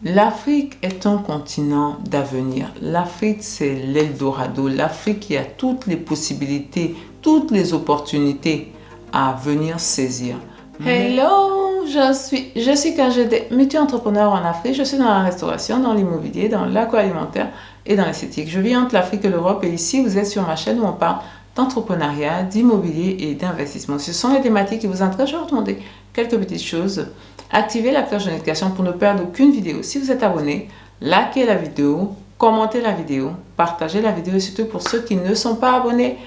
L'Afrique est un continent d'avenir. L'Afrique, c'est l'Eldorado. L'Afrique, il y a toutes les possibilités, toutes les opportunités à venir saisir. Hello, je suis KGD, multi-entrepreneur en Afrique. Je suis dans la restauration, dans l'immobilier, dans l'agroalimentaire et dans l'esthétique. Je vis entre l'Afrique et l'Europe et ici, vous êtes sur ma chaîne où on parle d'entrepreneuriat, d'immobilier et d'investissement. Ce sont les thématiques qui vous intéressent. Je vais vous demander quelques petites choses. Activez la cloche de notification pour ne perdre aucune vidéo. Si vous êtes abonné, likez la vidéo, commentez la vidéo, partagez la vidéo et surtout pour ceux qui ne sont pas abonnés,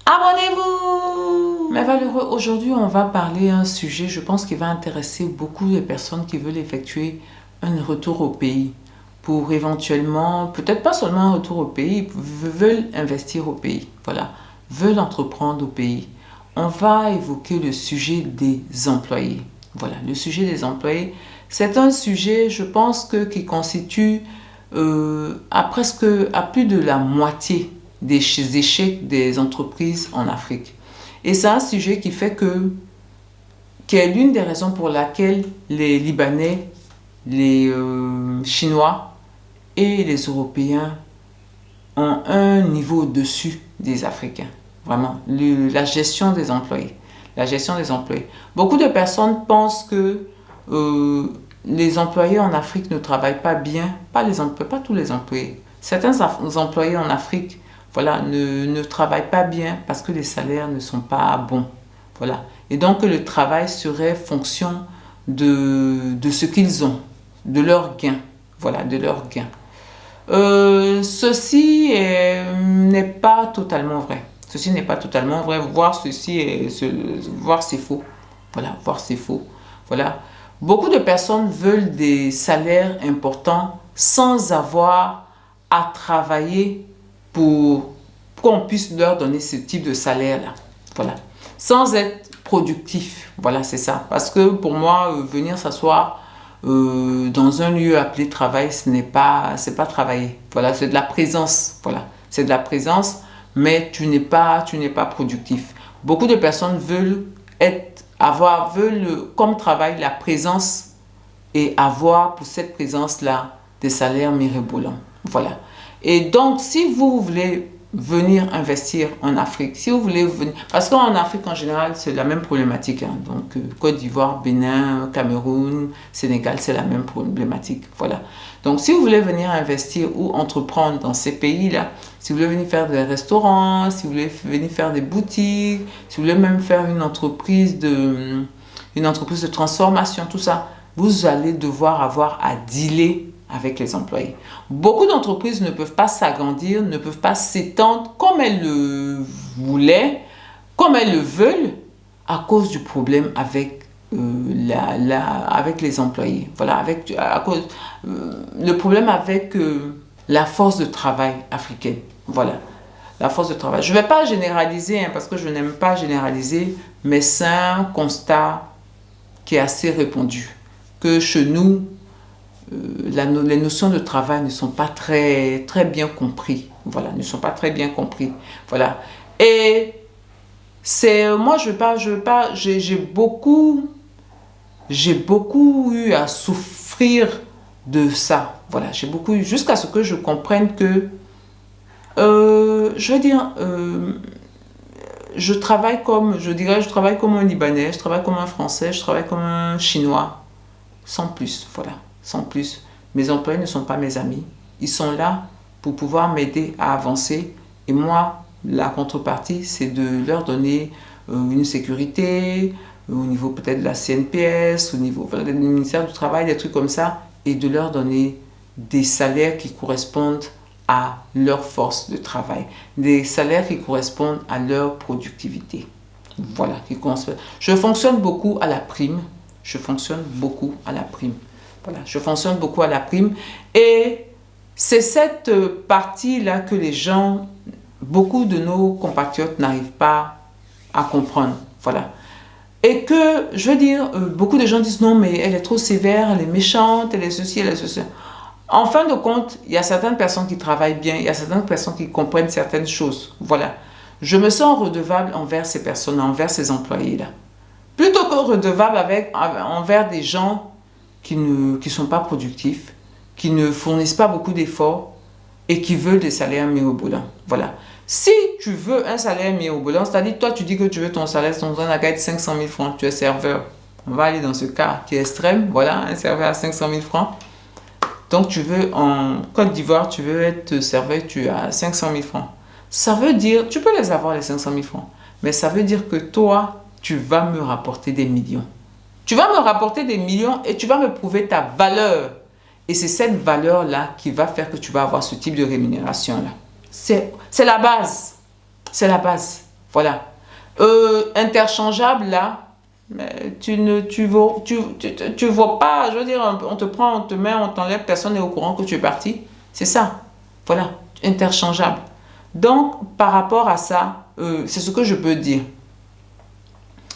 abonnez-vous! Mes valeureux, aujourd'hui on va parler d'un sujet, je pense, qui va intéresser beaucoup de personnes qui veulent effectuer un retour au pays. Pour éventuellement, peut-être pas seulement un retour au pays, veulent investir au pays. Voilà, veulent entreprendre au pays. On va évoquer le sujet des employés. Voilà, le sujet des employés, c'est un sujet, je pense, qui constitue à plus de la moitié des échecs des entreprises en Afrique. Et c'est un sujet qui est l'une des raisons pour laquelle les Libanais, les Chinois et les Européens ont un niveau au-dessus des Africains. Vraiment, la gestion des employés. La gestion des employés. Beaucoup de personnes pensent que les employés en Afrique ne travaillent pas bien. Pas tous les employés. Certains employés en Afrique, voilà, ne travaillent pas bien parce que les salaires ne sont pas bons. Voilà. Et donc le travail serait fonction de ce qu'ils ont, de leurs gains. Voilà, de leurs gains. Ceci n'est pas totalement vrai. Ceci n'est pas totalement vrai. Voir c'est faux. Voilà, voir c'est faux. Voilà. Beaucoup de personnes veulent des salaires importants sans avoir à travailler pour qu'on puisse leur donner ce type de salaire-là. Voilà. Sans être productif. Voilà, c'est ça. Parce que pour moi, venir s'asseoir dans un lieu appelé travail, c'est pas travailler. Voilà, c'est de la présence. Voilà, c'est de la présence. Mais tu n'es pas productif. Beaucoup de personnes veulent comme travail la présence et avoir pour cette présence-là des salaires mirobolants. Voilà. Et donc, si vous voulez venir investir en Afrique, si vous voulez venir, parce qu'en Afrique en général, c'est la même problématique. Hein. Donc, Côte d'Ivoire, Bénin, Cameroun, Sénégal, c'est la même problématique. Voilà. Donc, si vous voulez venir investir ou entreprendre dans ces pays-là, si vous voulez venir faire des restaurants, si vous voulez venir faire des boutiques, si vous voulez même faire une entreprise de transformation, tout ça, vous allez devoir avoir à dealer avec les employés. Beaucoup d'entreprises ne peuvent pas s'agrandir, ne peuvent pas s'étendre comme elles le voulaient, comme elles le veulent, à cause du problème avec les employés. Voilà, le problème avec la force de travail africaine. Voilà, la force de travail. Je ne vais pas généraliser, hein, parce que je n'aime pas généraliser, mais c'est un constat qui est assez répandu. Que chez nous, les notions de travail ne sont pas très bien comprises. Voilà, ne sont pas très bien compris. Voilà. Et moi, j'ai beaucoup eu à souffrir de ça. Voilà, j'ai beaucoup eu, jusqu'à ce que je comprenne que, je travaille comme un Libanais, je travaille comme un Français, je travaille comme un Chinois, sans plus, voilà, sans plus. Mes employés ne sont pas mes amis, ils sont là pour pouvoir m'aider à avancer et moi, la contrepartie, c'est de leur donner une sécurité, au niveau peut-être de la CNPS, au niveau du ministère du Travail, des trucs comme ça, et de leur donner des salaires qui correspondent à leur force de travail, des salaires qui correspondent à leur productivité. Voilà. Je fonctionne beaucoup à la prime. Voilà, je fonctionne beaucoup à la prime. Et c'est cette partie-là que beaucoup de nos compatriotes n'arrivent pas à comprendre. Voilà. Et que, beaucoup de gens disent non, mais elle est trop sévère, elle est méchante, elle est ceci, elle est ceci. En fin de compte, il y a certaines personnes qui travaillent bien, il y a certaines personnes qui comprennent certaines choses. Voilà. Je me sens redevable envers ces personnes, envers ces employés-là. Plutôt que redevable envers des gens qui ne sont pas productifs, qui ne fournissent pas beaucoup d'efforts et qui veulent des salaires mirobolants. Voilà. Si tu veux un salaire mirobolant, c'est-à-dire toi tu dis que tu veux ton salaire, ton salaire à 500 000 francs, tu es serveur. On va aller dans ce cas qui est extrême, voilà, un serveur à 500 000 francs. Donc tu veux en Côte d'Ivoire, tu veux être serveur, tu as 500 000 francs. Ça veut dire, tu peux les avoir les 500 000 francs, mais ça veut dire que toi, tu vas me rapporter des millions. Tu vas me rapporter des millions et tu vas me prouver ta valeur. Et c'est cette valeur-là qui va faire que tu vas avoir ce type de rémunération-là. C'est la base. C'est la base. Voilà. Interchangeable, là, mais tu vois pas, je veux dire, on te prend, on te met, on t'enlève, personne n'est au courant que tu es parti. C'est ça. Voilà. Interchangeable. Donc, par rapport à ça, c'est ce que je peux dire.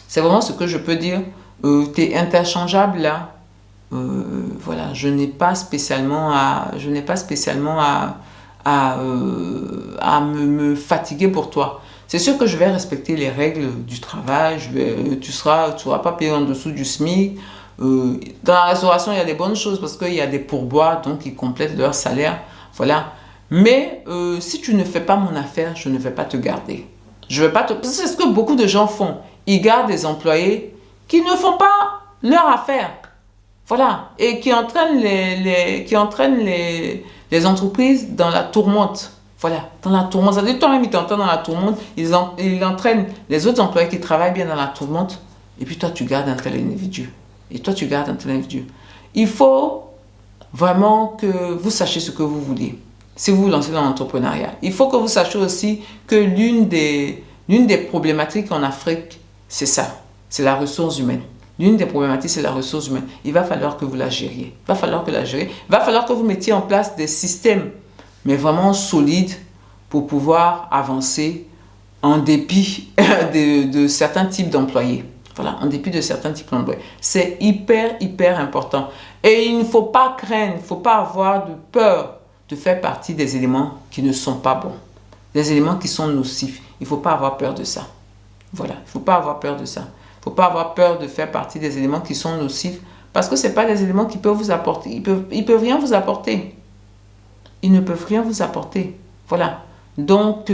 C'est vraiment ce que je peux dire. T'es interchangeable, là. Voilà, je n'ai pas spécialement à me fatiguer pour toi. C'est sûr que je vais respecter les règles du travail, tu seras pas payé en dessous du SMIC. Dans la restauration, il y a des bonnes choses parce qu'il y a des pourboires, donc ils complètent leur salaire. Voilà. Mais si tu ne fais pas mon affaire, je ne vais pas te garder. Je vais pas te... C'est ce que beaucoup de gens font. Ils gardent des employés qui ne font pas leur affaire. Voilà, et qui entraînent les entreprises dans la tourmente. Voilà, dans la tourmente. C'est-à-dire, toi-même, ils t'entraînent dans la tourmente, ils entraînent les autres employés qui travaillent bien dans la tourmente, et puis toi, tu gardes un tel individu. Et toi, tu gardes un tel individu. Il faut vraiment que vous sachiez ce que vous voulez, si vous vous lancez dans l'entrepreneuriat. Il faut que vous sachiez aussi que l'une des problématiques en Afrique, c'est ça, c'est la ressource humaine. L'une des problématiques, c'est la ressource humaine. Il va falloir que vous la gériez. Il va falloir que vous mettiez en place des systèmes, mais vraiment solides, pour pouvoir avancer en dépit de certains types d'employés. Voilà, en dépit de certains types d'employés. C'est hyper, hyper important. Et il ne faut pas craindre, il ne faut pas avoir de peur de faire partie des éléments qui ne sont pas bons. Des éléments qui sont nocifs. Il ne faut pas avoir peur de ça. Voilà, il ne faut pas avoir peur de ça. Il ne faut pas avoir peur de faire partie des éléments qui sont nocifs parce que ce n'est pas des éléments qui peuvent vous apporter. Ils peuvent rien vous apporter. Ils ne peuvent rien vous apporter. Voilà. Donc,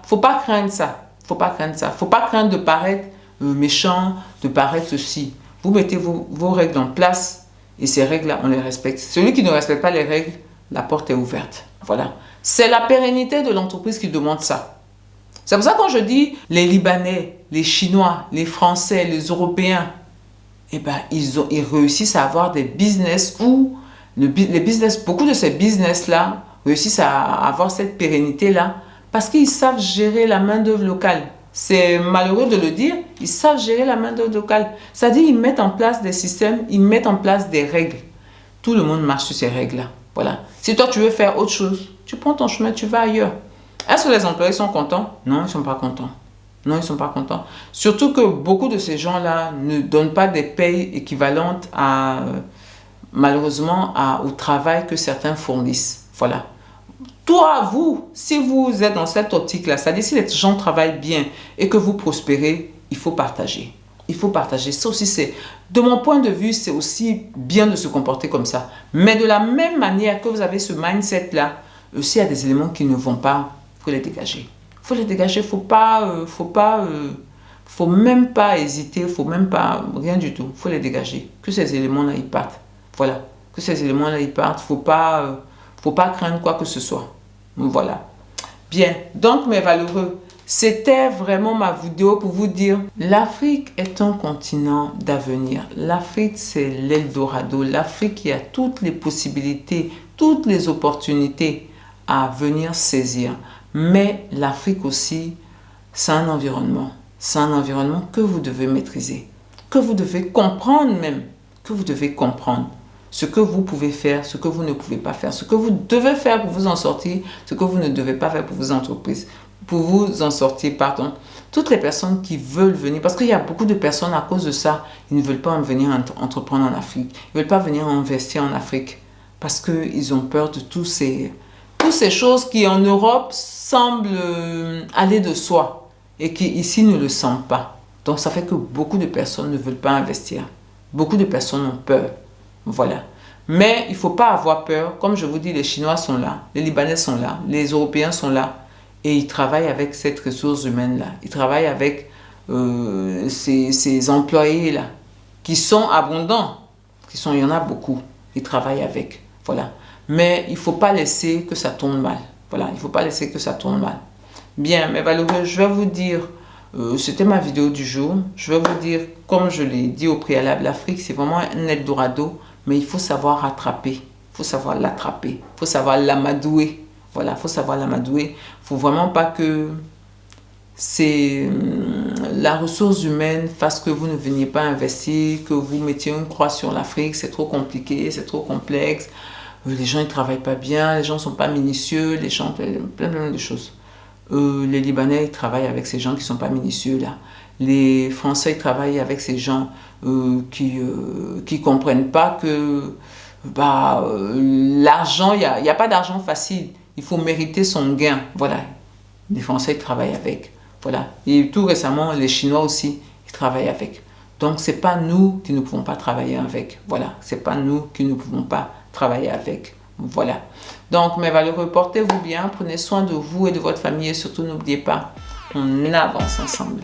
faut pas craindre ça. Faut pas craindre ça. Faut pas craindre de paraître méchant, de paraître ceci. Vous mettez vos règles en place et ces règles-là, on les respecte. Celui qui ne respecte pas les règles, la porte est ouverte. Voilà. C'est la pérennité de l'entreprise qui demande ça. C'est pour ça que quand je dis les Libanais, les Chinois, les Français, les Européens, eh ben, ils réussissent à avoir des business où beaucoup de ces business-là réussissent à avoir cette pérennité-là parce qu'ils savent gérer la main-d'œuvre locale. C'est malheureux de le dire, ils savent gérer la main-d'œuvre locale. C'est-à-dire qu'ils mettent en place des systèmes, ils mettent en place des règles. Tout le monde marche sur ces règles-là. Voilà. Si toi, tu veux faire autre chose, tu prends ton chemin, tu vas ailleurs. Est-ce que les employés sont contents? Non, ils ne sont pas contents. Non, ils ne sont pas contents. Surtout que beaucoup de ces gens-là ne donnent pas des payes équivalentes malheureusement au travail que certains fournissent. Voilà. Toi, si vous êtes dans cette optique-là, c'est-à-dire si les gens travaillent bien et que vous prospérez, il faut partager. Il faut partager. Ça aussi, de mon point de vue, c'est aussi bien de se comporter comme ça. Mais de la même manière que vous avez ce mindset-là, s'il y a des éléments qui ne vont pas, il faut les dégager. Il faut les dégager. Faut même pas hésiter. Faut même pas, rien du tout. Il faut les dégager. Que ces éléments-là, ils partent. Voilà. Que ces éléments-là, ils partent. Faut pas craindre quoi que ce soit. Voilà. Bien. Donc, mes valeureux, c'était vraiment ma vidéo pour vous dire l'Afrique est un continent d'avenir. L'Afrique, c'est l'Eldorado. L'Afrique, il y a toutes les possibilités, toutes les opportunités à venir saisir. Mais l'Afrique aussi, c'est un environnement. C'est un environnement que vous devez maîtriser, que vous devez comprendre même, que vous devez comprendre. Ce que vous pouvez faire, ce que vous ne pouvez pas faire, ce que vous devez faire pour vous en sortir, ce que vous ne devez pas faire pour vos entreprises, pour vous en sortir, pardon. Toutes les personnes qui veulent venir, parce qu'il y a beaucoup de personnes à cause de ça, ils ne veulent pas venir entreprendre en Afrique, ils ne veulent pas venir investir en Afrique, parce qu'ils ont peur de toutes ces choses qui en Europe semblent aller de soi et qui ici ne le sentent pas. Donc ça fait que beaucoup de personnes ne veulent pas investir. Beaucoup de personnes ont peur. Voilà. Mais il ne faut pas avoir peur. Comme je vous dis, les Chinois sont là, les Libanais sont là, les Européens sont là. Et ils travaillent avec cette ressource humaine-là. Ils travaillent avec ces employés-là, qui sont abondants. Il y en a beaucoup. Ils travaillent avec. Voilà. Mais il ne faut pas laisser que ça tourne mal. Voilà. Il ne faut pas laisser que ça tourne mal. Bien, mes valeureux, je vais vous dire, c'était ma vidéo du jour. Je vais vous dire, comme je l'ai dit au préalable, l'Afrique, c'est vraiment un Eldorado, mais il faut savoir rattraper. Il faut savoir l'attraper. Il faut savoir l'amadouer. Voilà, il faut savoir l'amadouer. Il ne faut vraiment pas que la ressource humaine fasse que vous ne veniez pas investir, que vous mettiez une croix sur l'Afrique. C'est trop compliqué, c'est trop complexe. Les gens ne travaillent pas bien, les gens ne sont pas minutieux, les gens, plein de choses. Les Libanais ils travaillent avec ces gens qui ne sont pas minutieux là. Les Français ils travaillent avec ces gens qui ne comprennent pas que l'argent, il y a pas d'argent facile. Il faut mériter son gain. Voilà. Les Français ils travaillent avec. Voilà. Et tout récemment, les Chinois aussi, ils travaillent avec. Donc, ce n'est pas nous qui ne pouvons pas travailler avec. Voilà. Ce n'est pas nous qui ne pouvons pas travailler avec. Voilà. Donc, mes valeureux, portez-vous bien, prenez soin de vous et de votre famille et surtout n'oubliez pas, on avance ensemble.